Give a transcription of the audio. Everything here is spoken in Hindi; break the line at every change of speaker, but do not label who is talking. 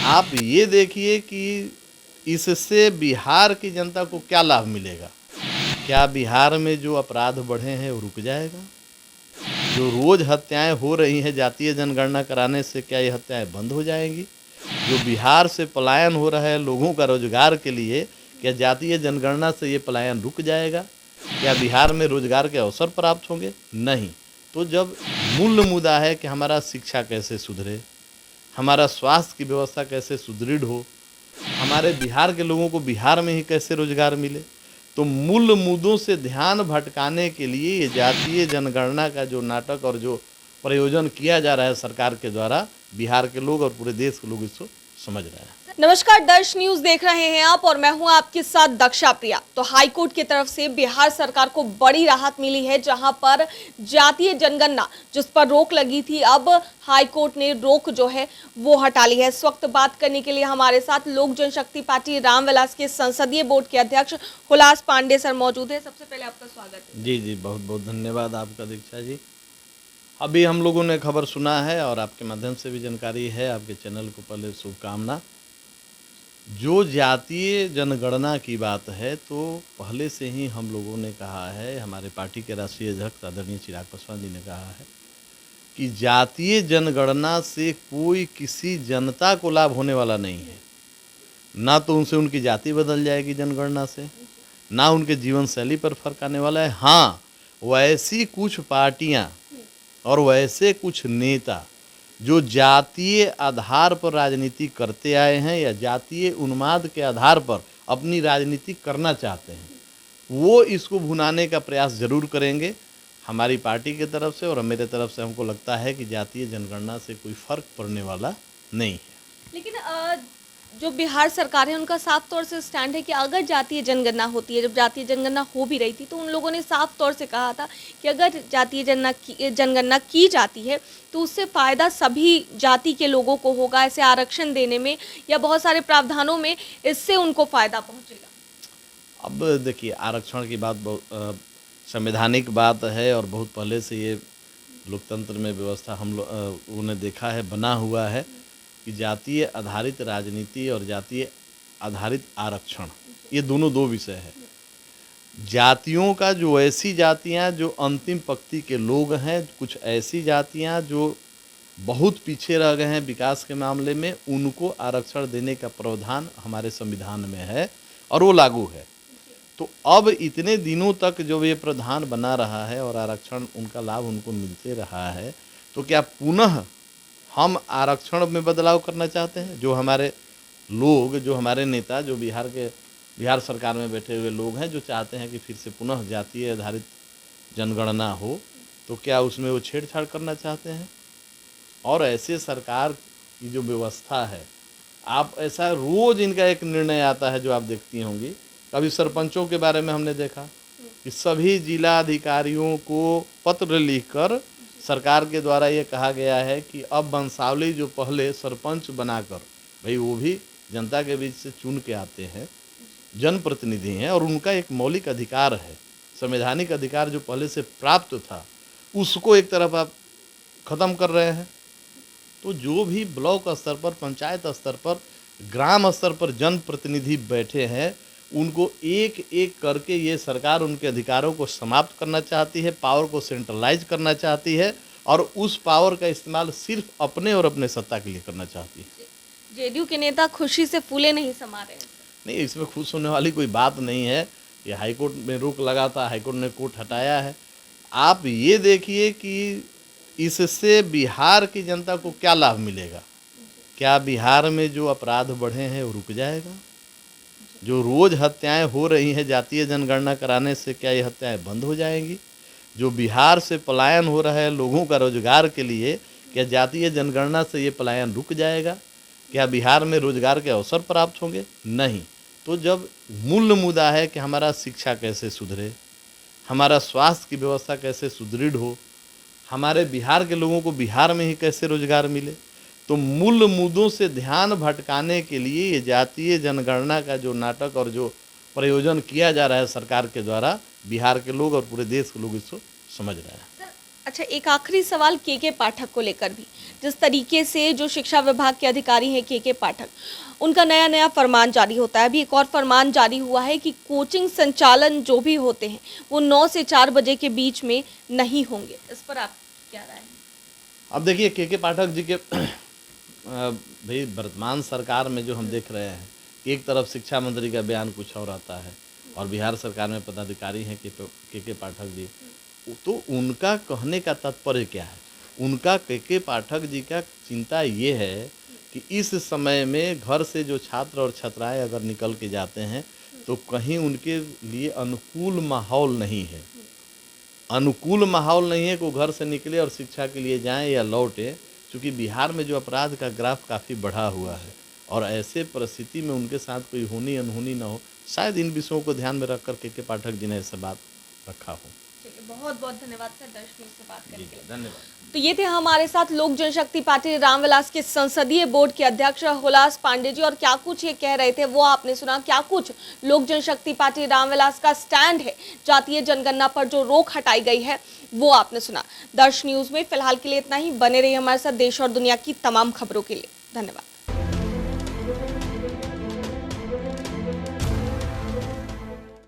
आप ये देखिए कि इससे बिहार की जनता को क्या लाभ मिलेगा। क्या बिहार में जो अपराध बढ़े हैं वो रुक जाएगा? जो रोज़ हत्याएं हो रही हैं जातीय जनगणना कराने से, क्या ये हत्याएं बंद हो जाएंगी? जो बिहार से पलायन हो रहा है लोगों का रोजगार के लिए, क्या जातीय जनगणना से ये पलायन रुक जाएगा? क्या बिहार में रोजगार के अवसर प्राप्त होंगे? नहीं। तो जब मूल मुद्दा है कि हमारा शिक्षा कैसे सुधरे, हमारा स्वास्थ्य की व्यवस्था कैसे सुदृढ़ हो, हमारे बिहार के लोगों को बिहार में ही कैसे रोजगार मिले, तो मूल मुद्दों से ध्यान भटकाने के लिए ये जातीय जनगणना का जो नाटक और जो प्रयोजन किया जा रहा है सरकार के द्वारा, बिहार के लोग और पूरे देश के लोग इसको समझ रहे हैं।
नमस्कार, दर्श न्यूज देख रहे हैं आप और मैं हूं आपके साथ दक्षा प्रिया। तो हाईकोर्ट की तरफ से बिहार सरकार को बड़ी राहत मिली है, जहां पर जातीय जनगणना जिस पर रोक लगी थी, अब हाईकोर्ट ने रोक जो है वो हटा ली है। इस वक्त बात करने के लिए हमारे साथ लोक जनशक्ति पार्टी रामविलास के संसदीय बोर्ड के अध्यक्ष हुलास पांडे सर मौजूद है। सबसे पहले आपका स्वागत है।
जी, बहुत बहुत धन्यवाद आपका दीक्षा जी। अभी हम लोगों ने खबर सुना है और आपके माध्यम से भी जानकारी है, आपके चैनल को पहले शुभकामना। जो जातीय जनगणना की बात है, तो पहले से ही हम लोगों ने कहा है, हमारे पार्टी के राष्ट्रीय अध्यक्ष आदरणीय चिराग पासवान जी ने कहा है कि जातीय जनगणना से कोई किसी जनता को लाभ होने वाला नहीं है। ना तो उनसे उनकी जाति बदल जाएगी जनगणना से, ना उनके जीवन शैली पर फर्क आने वाला है। हाँ, वैसी कुछ पार्टियां और वैसे कुछ नेता जो जातीय आधार पर राजनीति करते आए हैं या जातीय उन्माद के आधार पर अपनी राजनीति करना चाहते हैं, वो इसको भुनाने का प्रयास जरूर करेंगे। हमारी पार्टी की तरफ से और मेरे तरफ से हमको लगता है कि जातीय जनगणना से कोई फर्क पड़ने वाला नहीं है।
लेकिन जो बिहार सरकार है उनका साफ तौर से स्टैंड है कि अगर जातीय जनगणना होती है, जब जातीय जनगणना हो भी रही थी तो उन लोगों ने साफ तौर से कहा था कि अगर जातीय जनगणना की जाती है तो उससे फ़ायदा सभी जाति के लोगों को होगा। ऐसे आरक्षण देने में या बहुत सारे प्रावधानों में इससे उनको फ़ायदा पहुँचेगा।
अब देखिए, आरक्षण की बात बहुत संवैधानिक बात है और बहुत पहले से ये लोकतंत्र में व्यवस्था हम लोगों ने देखा है, बना हुआ है कि जातीय आधारित राजनीति और जातीय आधारित आरक्षण, ये दोनों दो विषय है। जातियों का जो ऐसी जातियां जो अंतिम पंक्ति के लोग हैं, कुछ ऐसी जातियां जो बहुत पीछे रह गए हैं विकास के मामले में, उनको आरक्षण देने का प्रावधान हमारे संविधान में है और वो लागू है। तो अब इतने दिनों तक जो ये प्रावधान बना रहा है और आरक्षण उनका लाभ उनको मिलते रहा है, तो क्या पुनः हम आरक्षण में बदलाव करना चाहते हैं? जो हमारे लोग, जो हमारे नेता, जो बिहार सरकार में बैठे हुए लोग हैं, जो चाहते हैं कि फिर से पुनः जातीय आधारित जनगणना हो, तो क्या उसमें वो छेड़छाड़ करना चाहते हैं? और ऐसे सरकार की जो व्यवस्था है, आप ऐसा रोज़ इनका एक निर्णय आता है जो आप देखती होंगी। कभी सरपंचों के बारे में हमने देखा कि सभी जिला अधिकारियों को पत्र लिखकर सरकार के द्वारा ये कहा गया है कि अब वंशावली जो पहले सरपंच बनाकर, भाई वो भी जनता के बीच से चुन के आते हैं, जनप्रतिनिधि हैं और उनका एक मौलिक अधिकार है, संवैधानिक अधिकार जो पहले से प्राप्त था, उसको एक तरफ आप ख़त्म कर रहे हैं। तो जो भी ब्लॉक स्तर पर, पंचायत स्तर पर, ग्राम स्तर पर जनप्रतिनिधि बैठे हैं, उनको एक एक करके ये सरकार उनके अधिकारों को समाप्त करना चाहती है, पावर को सेंट्रलाइज करना चाहती है और उस पावर का इस्तेमाल सिर्फ अपने और अपने सत्ता के लिए करना चाहती है।
जेडीयू के नेता खुशी से फूले नहीं समा रहे हैं।
नहीं, इसमें खुश होने वाली कोई बात नहीं है। ये हाईकोर्ट में रोक लगा था, हाईकोर्ट ने कोर्ट हटाया है। आप ये देखिए कि इससे बिहार की जनता को क्या लाभ मिलेगा। क्या बिहार में जो अपराध बढ़े हैं वो रुक जाएगा? जो रोज़ हत्याएं हो रही हैं जातीय जनगणना कराने से, क्या ये हत्याएं बंद हो जाएंगी? जो बिहार से पलायन हो रहा है लोगों का रोजगार के लिए, क्या जातीय जनगणना से ये पलायन रुक जाएगा? क्या बिहार में रोजगार के अवसर प्राप्त होंगे? नहीं। तो जब मूल मुद्दा है कि हमारा शिक्षा कैसे सुधरे, हमारा स्वास्थ्य की व्यवस्था कैसे सुदृढ़ हो, हमारे बिहार के लोगों को बिहार में ही कैसे रोजगार मिले, तो मूल मुद्दों से ध्यान भटकाने के लिए ये जातीय जनगणना का जो नाटक और जो प्रयोजन किया जा रहा है सरकार के द्वारा, बिहार के लोग और पूरे देश के लोग इसको समझ रहे हैं।
अच्छा, एक आखिरी सवाल के पाठक को लेकर भी, जिस तरीके से जो शिक्षा विभाग के अधिकारी हैं के पाठक, उनका नया नया फरमान जारी होता है। अभी एक और फरमान जारी हुआ है कि कोचिंग संचालन जो भी होते हैं वो 9 से 4 बजे के बीच में नहीं होंगे। इस पर आप क्या राय है?
अब देखिए के पाठक जी के भाई वर्तमान सरकार में जो हम देख रहे हैं, एक तरफ शिक्षा मंत्री का बयान कुछ और आता है और बिहार सरकार में पदाधिकारी हैं के पाठक जी, तो उनका कहने का तात्पर्य क्या है? उनका के पाठक जी का चिंता ये है कि इस समय में घर से जो छात्र और छात्राएं अगर निकल के जाते हैं तो कहीं उनके लिए अनुकूल माहौल नहीं है। अनुकूल माहौल नहीं है कि वो घर से निकले और शिक्षा के लिए जाएं या लौटे, क्योंकि बिहार में जो अपराध का ग्राफ काफ़ी बढ़ा हुआ है और ऐसे परिस्थिति में उनके साथ कोई होनी अनहोनी ना हो, शायद इन विषयों को ध्यान में रखकर के पाठक जी ने ऐसा बात रखा हो।
बहुत बहुत धन्यवाद सर, दर्शक न्यूज़ से बात करने के लिए।
धन्यवाद।
तो ये थे हमारे साथ लोक जनशक्ति पार्टी रामविलास के संसदीय बोर्ड के अध्यक्ष हुलास पांडे जी, और क्या कुछ ये कह रहे थे वो आपने सुना। क्या कुछ लोक जनशक्ति पार्टी रामविलास का स्टैंड है जातीय जनगणना पर जो रोक हटाई गई है वो आपने सुना। दर्श न्यूज़ में फिलहाल के लिए इतना ही। बने रहिए हमारे साथ देश और दुनिया की तमाम खबरों के लिए। धन्यवाद।